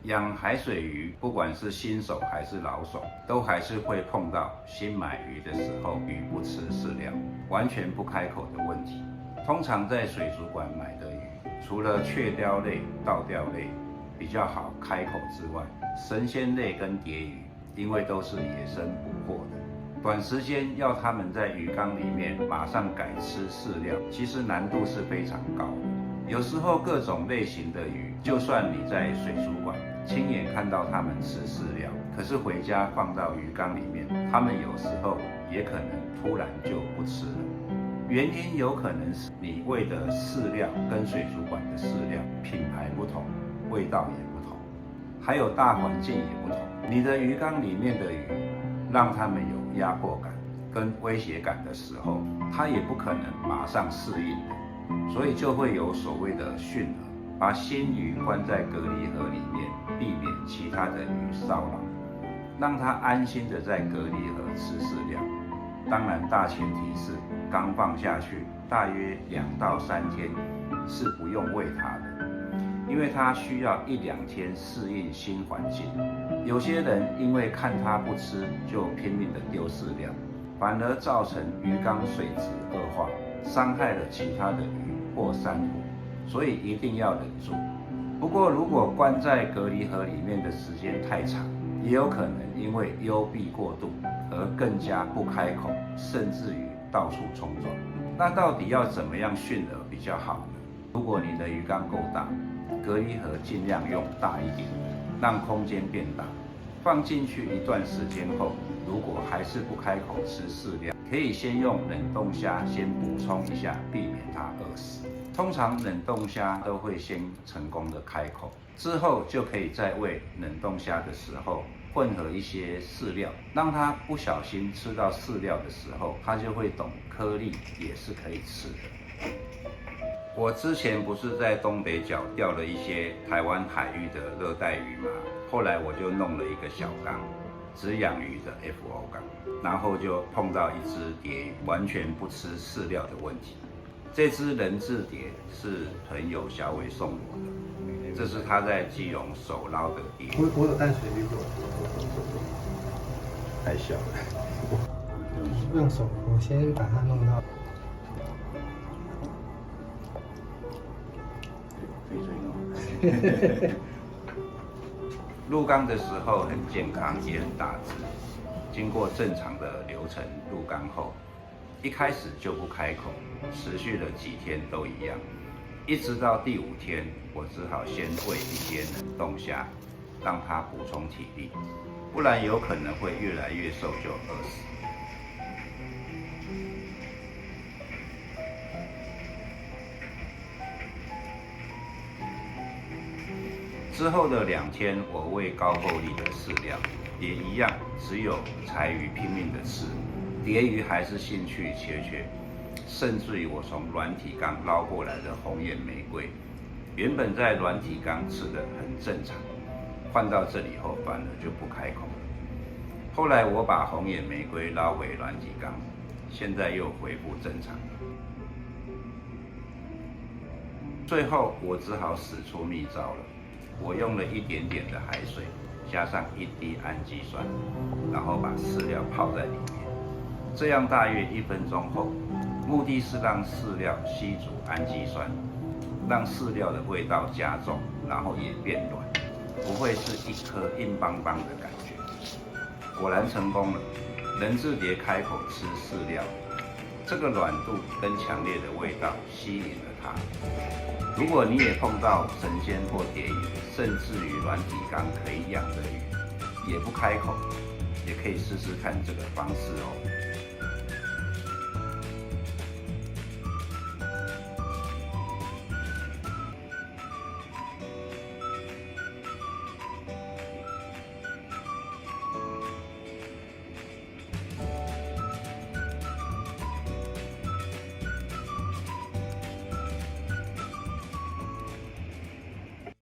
养海水鱼，不管是新手还是老手，都还是会碰到新买鱼的时候，鱼不吃饲料，完全不开口的问题。通常在水族馆买的鱼，除了雀鲷类、倒钓类比较好开口之外，神仙类跟蝶鱼，因为都是野生捕获的，短时间要它们在鱼缸里面马上改吃饲料，其实难度是非常高的。有时候各种类型的鱼，就算你在水族馆亲眼看到它们吃饲料，可是回家放到鱼缸里面，它们有时候也可能突然就不吃了。原因有可能是你喂的饲料跟水族馆的饲料品牌不同，味道也不同，还有大环境也不同。你的鱼缸里面的鱼，让它们有压迫感跟威胁感的时候，它也不可能马上适应的，所以就会有所谓的驯饵，把新鱼关在隔离盒里面，避免其他的鱼骚扰，让它安心的在隔离盒吃饲料。当然，大前提是刚放下去，大约2到3天是不用喂它的，因为它需要1、2天适应新环境。有些人因为看它不吃，就拼命的丢饲料，反而造成鱼缸水质恶化，伤害了其他的鱼或珊瑚，所以一定要忍住。不过，如果关在隔离盒里面的时间太长，也有可能因为幽闭过度而更加不开口，甚至于到处冲撞。那到底要怎么样驯饵比较好呢？如果你的鱼缸够大，隔离盒尽量用大一点，让空间变大。放进去一段时间后，如果还是不开口吃饲料，可以先用冷冻虾先补充一下，避免它饿死。通常冷冻虾都会先成功的开口，之后就可以在喂冷冻虾的时候混合一些饲料，让它不小心吃到饲料的时候，它就会懂颗粒也是可以吃的。我之前不是在东北角钓了一些台湾海域的热带鱼吗？后来我就弄了一个小缸，只养鱼的 FO 缸，然后就碰到一只蝶鱼完全不吃饲料的问题。这只人质蝶是朋友小伟送我的，这是他在基隆手捞的蝶。我有淡水鱼过，太小了，用手，我先把它弄到。入缸的时候很健康，也很大只。经过正常的流程入缸后，一开始就不开口，持续了几天都一样，一直到第5天，我只好先喂一些冷冻虾，让它补充体力，不然有可能会越来越瘦就饿死。之后的2天，我喂高厚粒的饲料，也一样，只有柴鱼拼命的吃，蝶鱼还是兴趣缺缺。甚至于我从软体缸捞过来的红眼玫瑰，原本在软体缸吃的很正常，换到这里后反而就不开口了。后来我把红眼玫瑰捞回软体缸，现在又恢复正常了。最后我只好使出秘招了。我用了一点点的海水，加上1滴氨基酸，然后把饲料泡在里面，这样大约1分钟后，目的是让饲料吸足氨基酸，让饲料的味道加重，然后也变软，不会是一颗硬邦邦的感觉。果然成功了，人质蝶开口吃饲料，这个软度跟强烈的味道吸引了它。如果你也碰到神仙或蝶鱼，甚至于软体缸可以养的鱼，也不开口，也可以试试看这个方式哦。